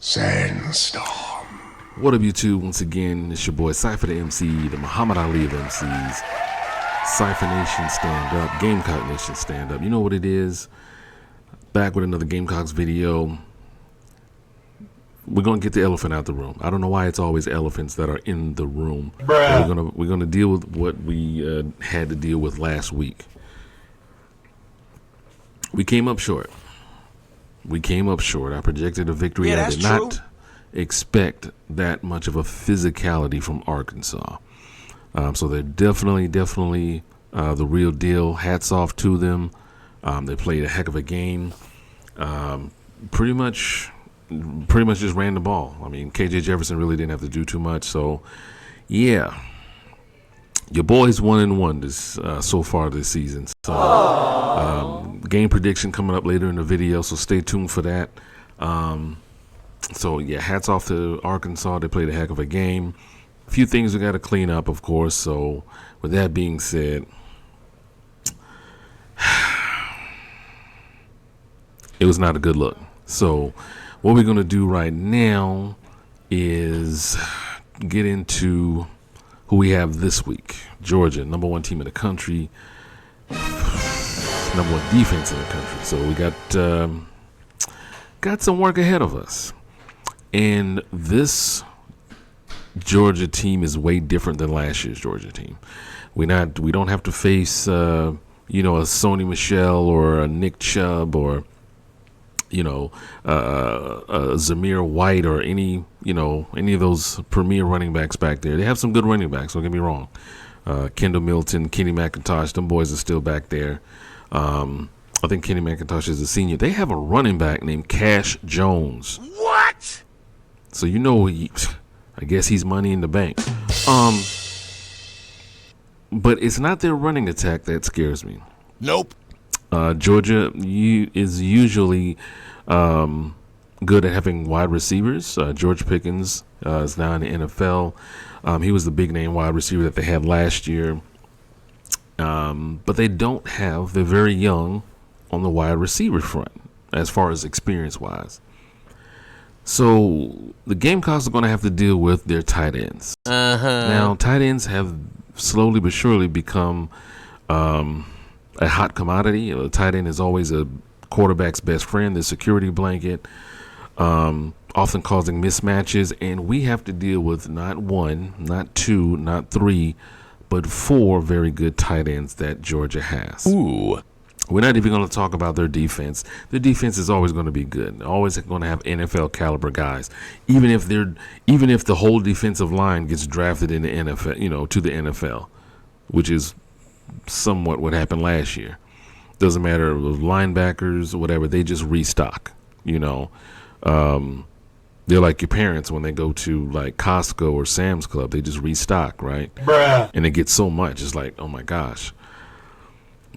Sandstorm. What up, YouTube? Once again, it's your boy Cypher Da MC, the Muhammad Ali of MCs. Cypher Nation stand up, Gamecock Nation stand up. You know what it is? Back with another Gamecocks video. We're gonna get the elephant out the room. I don't know why it's always elephants that are in the room. We're gonna deal with what we had to deal with last week. We came up short. I projected a victory. I did not expect that much of a physicality from Arkansas. So they're definitely the real deal. Hats off to them. They played a heck of a game. Pretty much just ran the ball. I mean, KJ Jefferson really didn't have to do too much. So, yeah, your boys 1-1 this so far this season. So, game prediction coming up later in the video. So stay tuned for that. So yeah, hats off to Arkansas. They played a heck of a game. A few things we got to clean up, of course. So with that being said, it was not a good look. So what we're going to do right now is get into who we have this week. Georgia, number one team in the country, number one defense in the country. So we got some work ahead of us. And this Georgia team is way different than last year's Georgia team. We don't have to face a Sony Michel or a Nick Chubb or a Zamir White or any of those premier running backs back there. They have some good running backs, don't get me wrong. Kendall Milton, Kenny McIntosh, them boys are still back there. I think Kenny McIntosh is a senior. They have a running back named Cash Jones. What? So I guess he's money in the bank. But it's not their running attack that scares me. Nope. Georgia is usually good at having wide receivers. George Pickens is now in the NFL. He was the big name wide receiver that they had last year. But they don't have, they're very young on the wide receiver front as far as experience wise. So the Gamecocks are going to have to deal with their tight ends. Now, tight ends have slowly but surely become a hot commodity. A tight end is always a quarterback's best friend, the security blanket, often causing mismatches. And we have to deal with not one, not two, not three, but four very good tight ends that Georgia has. Ooh. We're not even going to talk about their defense. Their defense is always going to be good. Always going to have NFL caliber guys. Even if the whole defensive line gets drafted in the NFL, to the NFL, which is somewhat what happened last year. Doesn't matter if it was linebackers or whatever, they just restock, They're like your parents when they go to like Costco or Sam's Club. They just restock, right? Bruh. And they get so much. It's like, oh my gosh.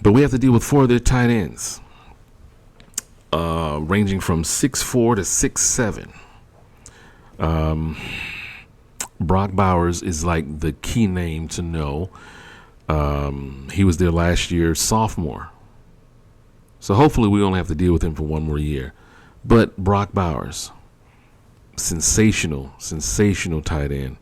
But we have to deal with four of their tight ends, ranging from 6'4" to 6'7". Brock Bowers is like the key name to know. He was there last year, sophomore. So hopefully we only have to deal with him for one more year. But Brock Bowers, sensational tight end.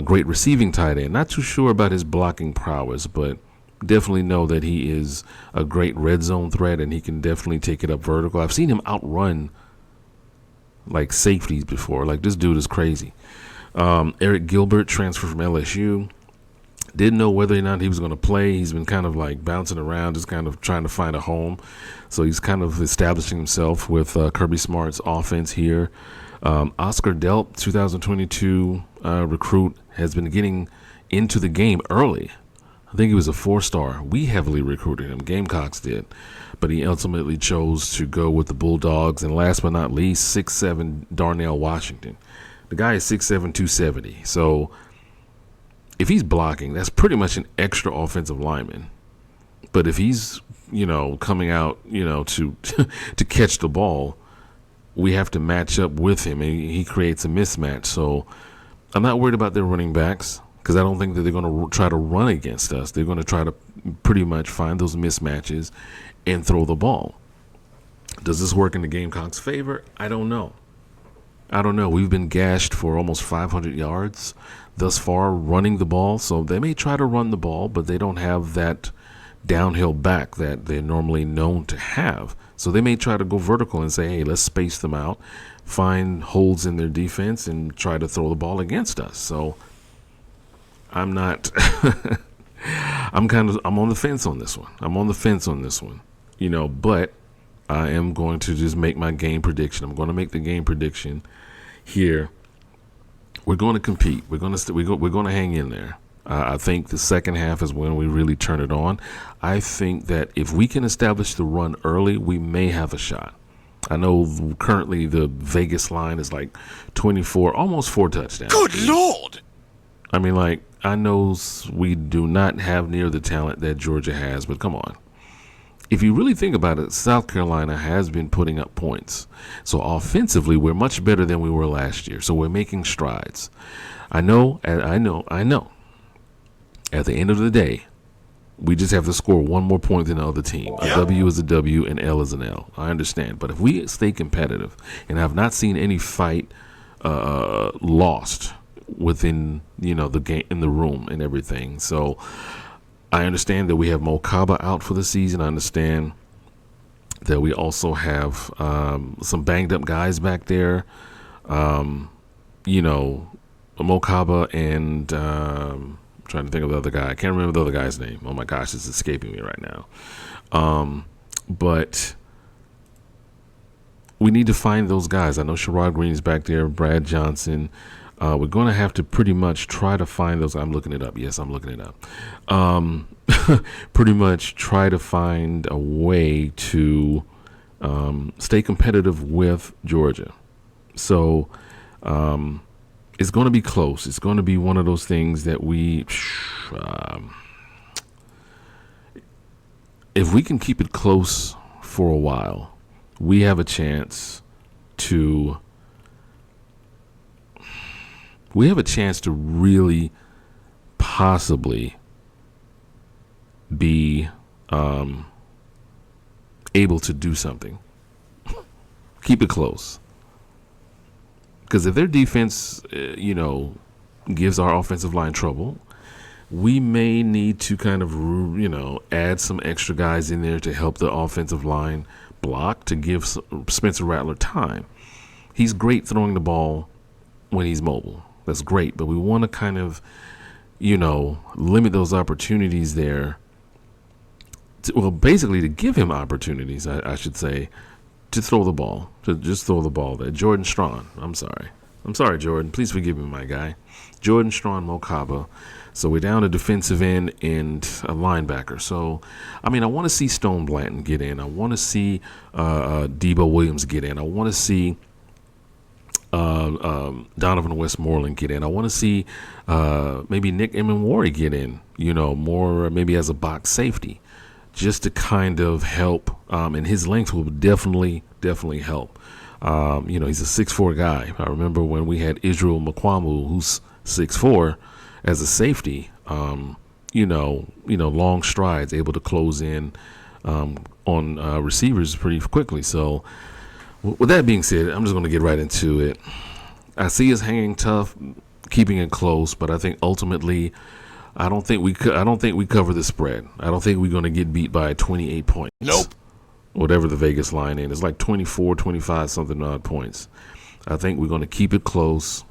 Great receiving tight end. Not too sure about his blocking prowess, but definitely know that he is a great red zone threat and he can definitely take it up vertical. I've seen him outrun like safeties before. Like, this dude is crazy. Eric Gilbert transferred from LSU. Didn't know whether or not he was going to play. He's been kind of like bouncing around, just kind of trying to find a home. So he's kind of establishing himself with Kirby Smart's offense here. Oscar Delp, 2022 recruit, has been getting into the game early. I think he was a 4-star. We heavily recruited him. Gamecocks did. But he ultimately chose to go with the Bulldogs. And last but not least, 6'7" Darnell Washington. The guy is 6'7", 270. So if he's blocking, that's pretty much an extra offensive lineman. But if he's, coming out, to to catch the ball, we have to match up with him. And he creates a mismatch. So I'm not worried about their running backs, because I don't think that they're going to try to run against us. They're going to try to pretty much find those mismatches and throw the ball. Does this work in the Gamecocks' favor? I don't know. I don't know. We've been gashed for almost 500 yards thus far running the ball. So they may try to run the ball, but they don't have that downhill back that they're normally known to have. So they may try to go vertical and say, hey, let's space them out, find holes in their defense, and try to throw the ball against us. So I'm not. I'm on the fence on this one. But I am going to just make my game prediction. I'm going to make the game prediction here. We're going to compete. We're going to hang in there. I think the second half is when we really turn it on. I think that if we can establish the run early, we may have a shot. I know currently the Vegas line is like 24, almost 4 touchdowns. Good Lord! I mean, like, I know we do not have near the talent that Georgia has, but come on. If you really think about it, South Carolina has been putting up points. So offensively, we're much better than we were last year. So we're making strides. I know. At the end of the day, we just have to score one more point than the other team. A W is a W and L is an L. I understand. But if we stay competitive, and I've not seen any fight lost within, the game, in the room and everything. So I understand that we have Mo Kaba out for the season. I understand that we also have some banged up guys back there. Mo Kaba and trying to think of the other guy. I can't remember the other guy's name. Oh my gosh, it's escaping me right now. But we need to find those guys. I know Sherrod Green's back there, Brad Johnson. We're going to have to pretty much try to find those. I'm looking it up. Yes, I'm looking it up. Pretty much try to find a way to stay competitive with Georgia. So it's going to be close. It's going to be one of those things that if we can keep it close for a while, we have a chance to really possibly be able to do something. Keep it close. Because if their defense, gives our offensive line trouble, we may need to kind of, add some extra guys in there to help the offensive line block, to give Spencer Rattler time. He's great throwing the ball when he's mobile. That's great, but we want to kind of, limit those opportunities there. Basically to give him opportunities, I should say, to throw the ball, to just throw the ball there. Jordan Strawn, I'm sorry, Jordan. Please forgive me, my guy. Jordan Strawn, Mo Kaba. So we're down a defensive end and a linebacker. So, I want to see Stone Blanton get in. I want to see Debo Williams get in. I want to see Donovan Westmoreland get in. I want to see maybe Nick Emenwari get in, more maybe as a box safety, just to kind of help. And his length will definitely help. He's a 6'4" guy. I remember when we had Israel Mukwamu, who's 6'4", as a safety. Long strides, able to close in on receivers pretty quickly. So, with that being said, I'm just going to get right into it. I see us hanging tough, keeping it close, but I think ultimately, I don't think we cover the spread. I don't think we're going to get beat by 28 points. Nope. Whatever the Vegas line is, it's like 24, 25 something odd points. I think we're going to keep it close.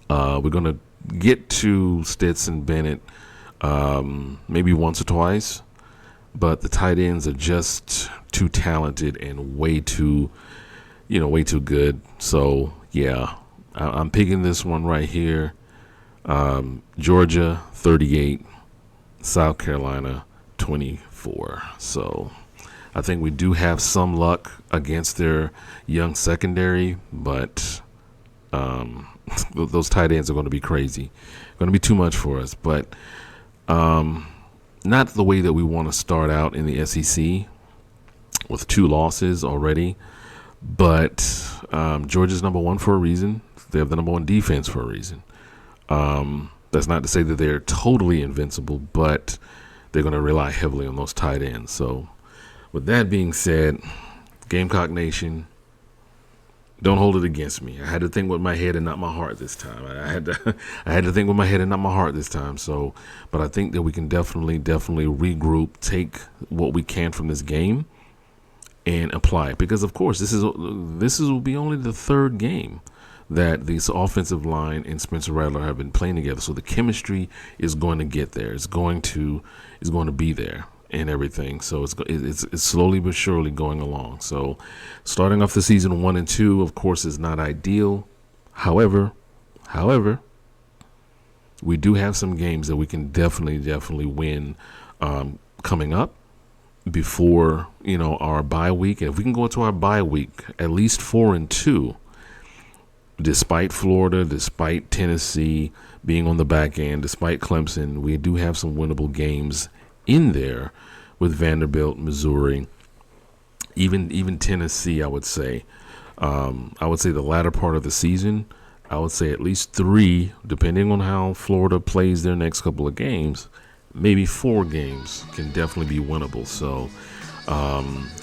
We're going to get to Stetson Bennett maybe once or twice, but the tight ends are just too talented and way too good. So yeah, I'm picking this one right here. Georgia 38, South Carolina 24. So I think we do have some luck against their young secondary, but those tight ends are going to be crazy. Going to be too much for us, but not the way that we want to start out in the SEC with 2 losses already. But Georgia's number 1 for a reason. They have the number 1 defense for a reason. That's not to say that they're totally invincible, but they're going to rely heavily on those tight ends. So with that being said, Gamecock Nation, Don't hold it against me. I had to think with my head and not my heart this time. I had to I had to think with my head and not my heart this time. So, but I think that we can definitely regroup, take what we can from this game, and apply it. Because of course, this will be only the third game that this offensive line and Spencer Rattler have been playing together. So the chemistry is going to get there. It's going to be there and everything. So it's slowly but surely going along. So starting off the season 1-2, of course, is not ideal. However, we do have some games that we can definitely win coming up before our bye week. And if we can go into our bye week at least 4-2, despite Florida, despite Tennessee being on the back end, despite Clemson, we do have some winnable games in there with Vanderbilt, Missouri, even Tennessee. I would say the latter part of the season, I would say at least 3, depending on how Florida plays their next couple of games, maybe 4 games can definitely be winnable. So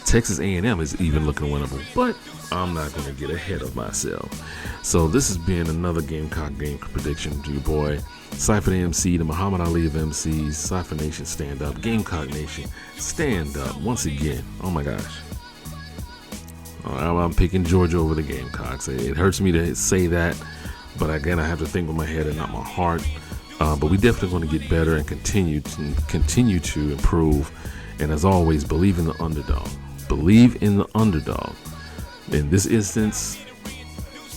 Texas A&M is even looking winnable, but I'm not going to get ahead of myself. So this has been another Gamecock game prediction to your boy Cypher Da MC, the Muhammad Ali of MCs. Cypher Nation, stand up. Gamecock Nation, stand up. Once again, oh my gosh, I'm picking Georgia over the Gamecocks. It hurts me to say that, but again, I have to think with my head and not my heart. But we definitely want to get better and continue to improve. And as always, believe in the underdog. Believe in the underdog. In this instance,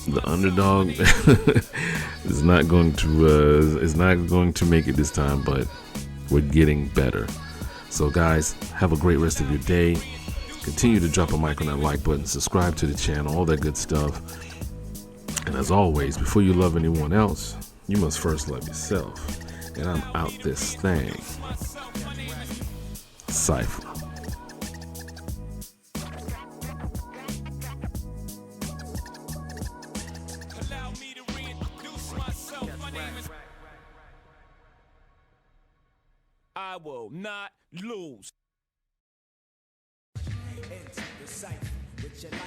the underdog is not going to make it this time, but we're getting better. So guys, have a great rest of your day. Continue to drop a mic on that like button, subscribe to the channel, all that good stuff. And as always, before you love anyone else, you must first love yourself. And I'm out this thing. Cypher. I will not lose. Enter the cypher with your light.